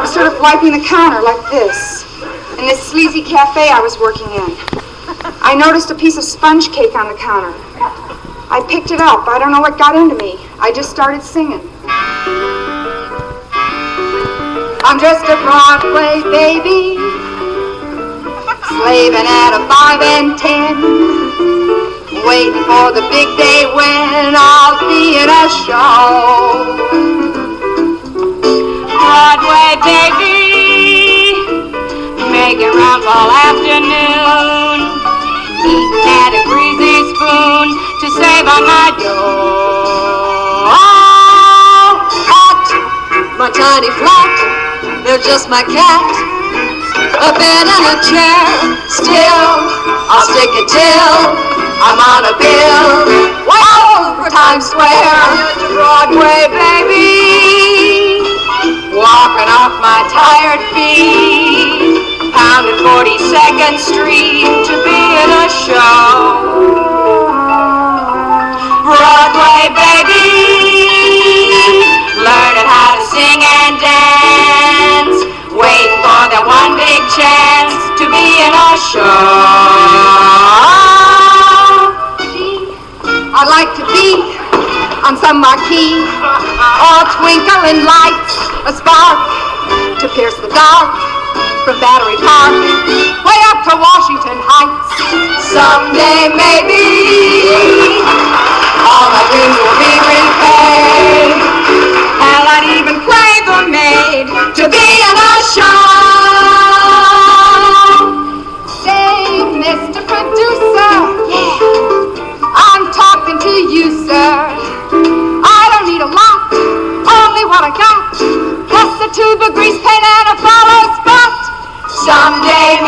was sort of wiping the counter like this, in this sleazy cafe I was working in. I noticed a piece of sponge cake on the counter. I picked it up. I don't know what got into me. I just started singing. I'm just a Broadway baby, slaving at a 5 and 10, waiting for the big day when I'll be in a show. Broadway baby, making rounds all afternoon, eating at a greasy spoon to save on my dough. Oh, hot, my tiny flat, they're just my cat, a bed and a chair. Still, I'll stick it till I'm on a bill. Whoa, for Times Square, Broadway baby, walking off my tired feet, pounding 42nd Street to be in a show. Broadway baby, learning how to sing and dance, waiting for that one big chance to be in a show. I'd like to be on some marquee, all twinkling lights, a spark to pierce the dark, from Battery Park way up to Washington Heights. Someday maybe all my dreams will be repaid. Hell, I'd even play the maid to be in a show. Say, Mr. Producer, yeah, I'm talking to you, sir. I don't need a lot, only what I got, plus a tube of grease paint and a follow spot. Someday